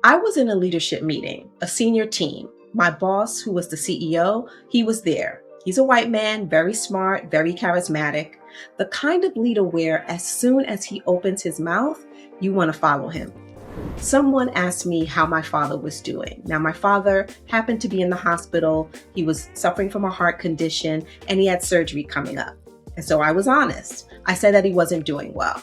I was in a leadership meeting, a senior team. My boss, who was the CEO, he was there. He's a white man, very smart, very charismatic, the kind of leader where as soon as he opens his mouth, you want to follow him. Someone asked me how my father was doing. Now, my father happened to be in the hospital. He was suffering from a heart condition and he had surgery coming up. And so I was honest. I said that he wasn't doing well.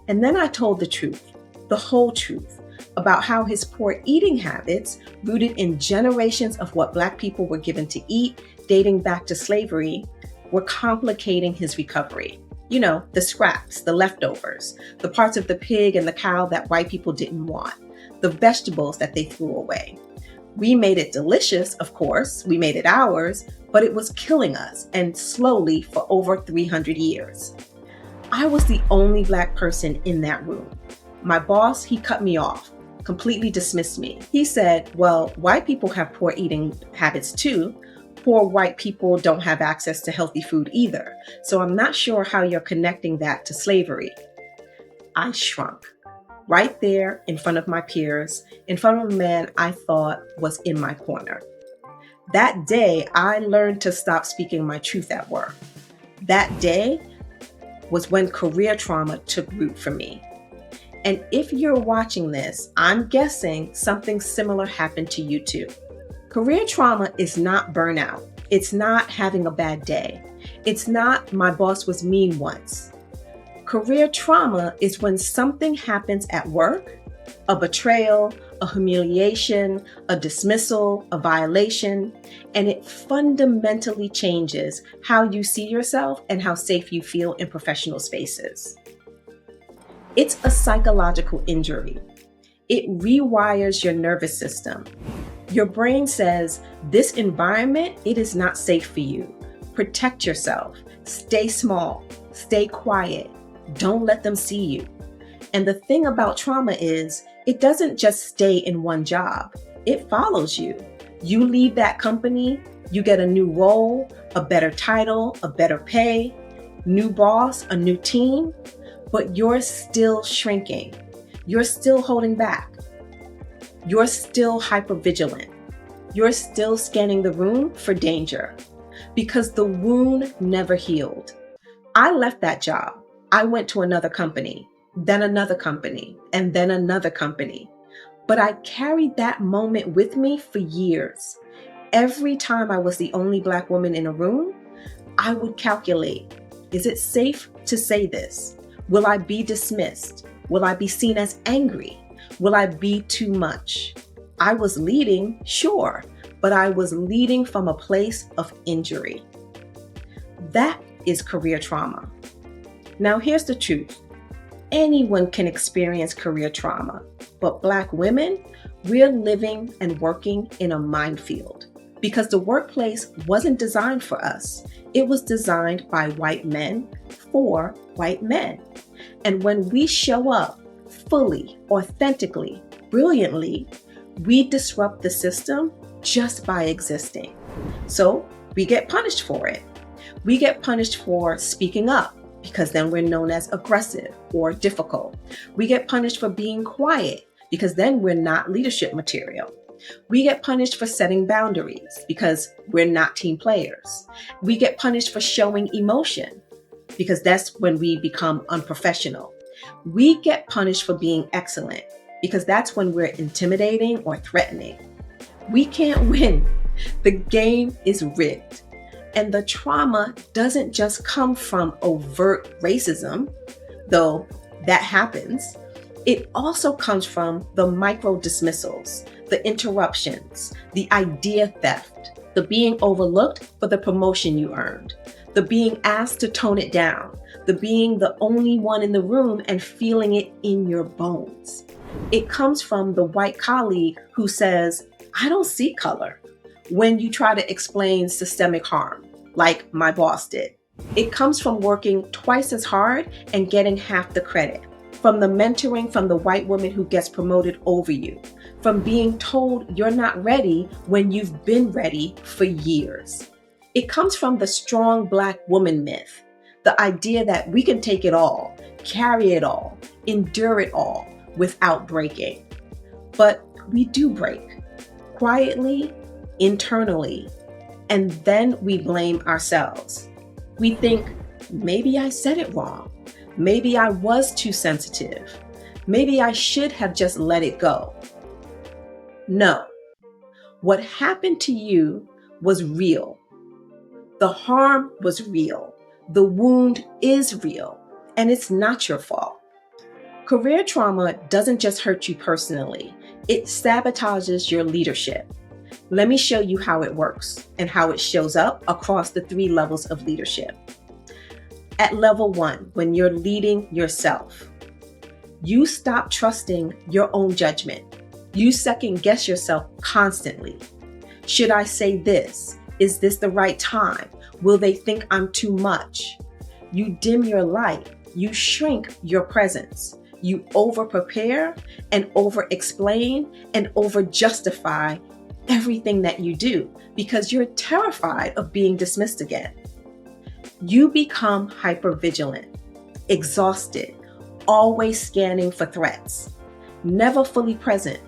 And then I told the truth, the whole truth, about how his poor eating habits, rooted in generations of what Black people were given to eat, dating back to slavery, were complicating his recovery. You know, the scraps, the leftovers, the parts of the pig and the cow that white people didn't want, the vegetables that they threw away. We made it delicious, of course, we made it ours, but it was killing us, and slowly for over 300 years. I was the only Black person in that room. My boss, he cut me off, completely dismissed me. He said, well, white people have poor eating habits too. Poor white people don't have access to healthy food either. So I'm not sure how you're connecting that to slavery. I shrunk right there in front of my peers, in front of a man I thought was in my corner. That day, I learned to stop speaking my truth at work. That day was when career trauma took root for me. And if you're watching this, I'm guessing something similar happened to you too. Career trauma is not burnout. It's not having a bad day. It's not my boss was mean once. Career trauma is when something happens at work, a betrayal, a humiliation, a dismissal, a violation, and it fundamentally changes how you see yourself and how safe you feel in professional spaces. It's a psychological injury. It rewires your nervous system. Your brain says, this environment, it is not safe for you. Protect yourself. Stay small. Stay quiet. Don't let them see you. And the thing about trauma is, it doesn't just stay in one job. It follows you. You leave that company, you get a new role, a better title, a better pay, new boss, a new team, but you're still shrinking. You're still holding back. You're still hypervigilant. You're still scanning the room for danger because the wound never healed. I left that job. I went to another company, then another company, and then another company. But I carried that moment with me for years. Every time I was the only Black woman in a room, I would calculate, is it safe to say this? Will I be dismissed? Will I be seen as angry? Will I be too much? I was leading, sure, but I was leading from a place of injury. That is career trauma. Now here's the truth. Anyone can experience career trauma, but Black women, we're living and working in a minefield because the workplace wasn't designed for us. It was designed by white men for white men. And when we show up fully, authentically, brilliantly, we disrupt the system just by existing. So we get punished for it. We get punished for speaking up because then we're known as aggressive or difficult. We get punished for being quiet because then we're not leadership material. We get punished for setting boundaries because we're not team players. We get punished for showing emotion because that's when we become unprofessional. We get punished for being excellent because that's when we're intimidating or threatening. We can't win. The game is rigged. And the trauma doesn't just come from overt racism, though that happens. It also comes from the micro dismissals, the interruptions, the idea theft, the being overlooked for the promotion you earned, the being asked to tone it down, the being the only one in the room and feeling it in your bones. It comes from the white colleague who says, I don't see color, when you try to explain systemic harm, like my boss did. It comes from working twice as hard and getting half the credit, from the mentoring from the white woman who gets promoted over you, from being told you're not ready when you've been ready for years. It comes from the strong Black woman myth, the idea that we can take it all, carry it all, endure it all without breaking. But we do break quietly, internally, and then we blame ourselves. We think, maybe I said it wrong. Maybe I was too sensitive. Maybe I should have just let it go. No, what happened to you was real. The harm was real. The wound is real, and it's not your fault. Career trauma doesn't just hurt you personally, it sabotages your leadership. Let me show you how it works and how it shows up across the 3 levels of leadership. At level 1, when you're leading yourself, you stop trusting your own judgment. You second guess yourself constantly. Should I say this? Is this the right time? Will they think I'm too much? You dim your light. You shrink your presence. You over-prepare and over-explain and over-justify everything that you do because you're terrified of being dismissed again. You become hypervigilant, exhausted, always scanning for threats, never fully present.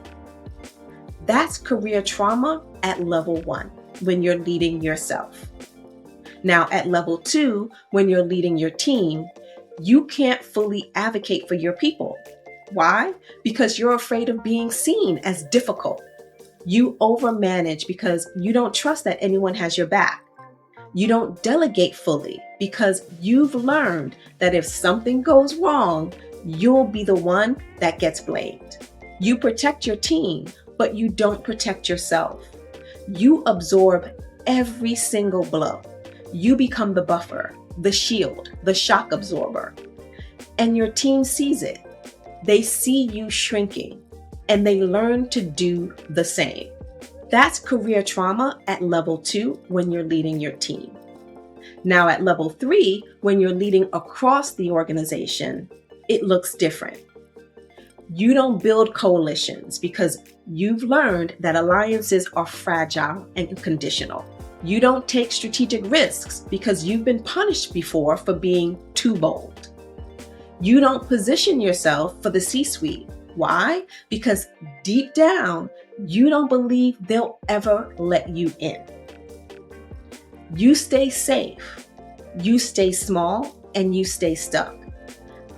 That's career trauma at level 1, when you're leading yourself. Now, at level 2, when you're leading your team, you can't fully advocate for your people. Why? Because you're afraid of being seen as difficult. You overmanage because you don't trust that anyone has your back. You don't delegate fully because you've learned that if something goes wrong, you'll be the one that gets blamed. You protect your team, but you don't protect yourself. You absorb every single blow. You become the buffer, the shield, the shock absorber. And your team sees it. They see you shrinking, and they learn to do the same. That's career trauma at level 2 when you're leading your team. Now at level 3, when you're leading across the organization, it looks different. You don't build coalitions because you've learned that alliances are fragile and conditional. You don't take strategic risks because you've been punished before for being too bold. You don't position yourself for the C-suite. Why? Because deep down, you don't believe they'll ever let you in. You stay safe, you stay small, and you stay stuck.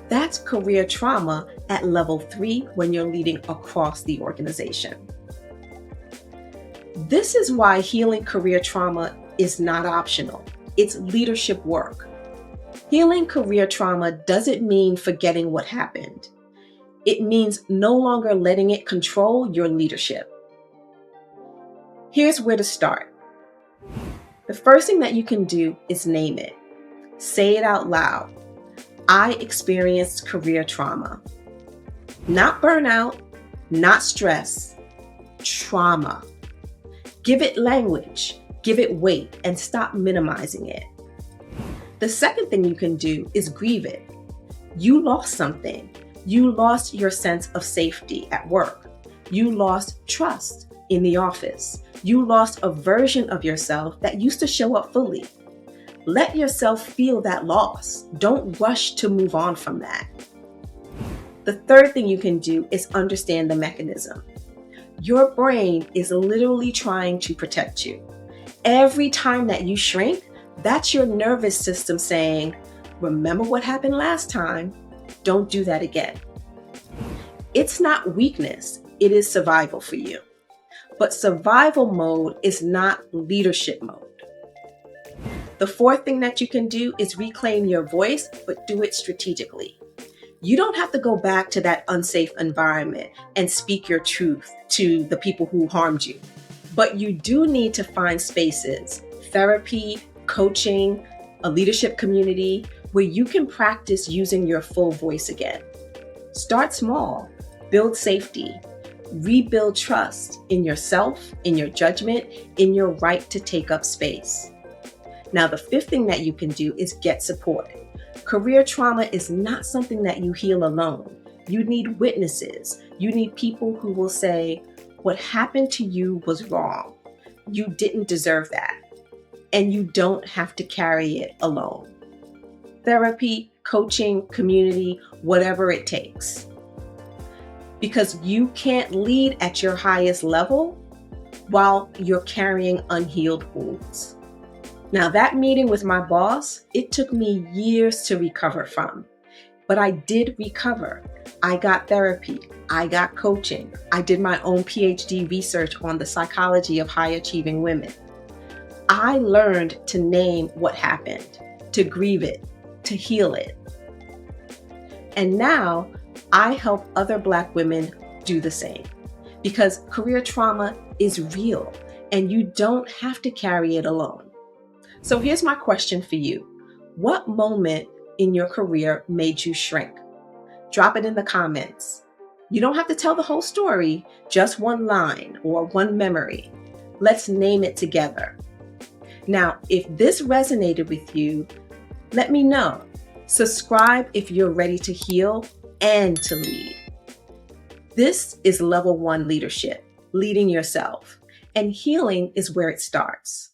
That's career trauma at level 3 when you're leading across the organization. This is why healing career trauma is not optional. It's leadership work. Healing career trauma doesn't mean forgetting what happened. It means no longer letting it control your leadership. Here's where to start. The first thing that you can do is name it. Say it out loud. I experienced career trauma. Not burnout, not stress, trauma. Give it language, give it weight, and stop minimizing it. The second thing you can do is grieve it. You lost something. You lost your sense of safety at work. You lost trust in the office. You lost a version of yourself that used to show up fully. Let yourself feel that loss. Don't rush to move on from that. The third thing you can do is understand the mechanism. Your brain is literally trying to protect you. Every time that you shrink, that's your nervous system saying, remember what happened last time? Don't do that again. It's not weakness, it is survival for you. But survival mode is not leadership mode. The fourth thing that you can do is reclaim your voice, but do it strategically. You don't have to go back to that unsafe environment and speak your truth to the people who harmed you. But you do need to find spaces, therapy, coaching, a leadership community, where you can practice using your full voice again. Start small, build safety, rebuild trust in yourself, in your judgment, in your right to take up space. Now, the fifth thing that you can do is get support. Career trauma is not something that you heal alone. You need witnesses. You need people who will say, what happened to you was wrong. You didn't deserve that. And you don't have to carry it alone. Therapy, coaching, community, whatever it takes. because you can't lead at your highest level while you're carrying unhealed wounds. Now, that meeting with my boss, it took me years to recover from, but I did recover. I got therapy. I got coaching. I did my own PhD research on the psychology of high achieving women. I learned to name what happened, to grieve it, to heal it. And now I help other Black women do the same, because career trauma is real and you don't have to carry it alone. So here's my question for you. What moment in your career made you shrink? Drop it in the comments. You don't have to tell the whole story, just one line or one memory. Let's name it together. Now, if this resonated with you, let me know. Subscribe if you're ready to heal and to lead. This is level 1 leadership, leading yourself, and healing is where it starts.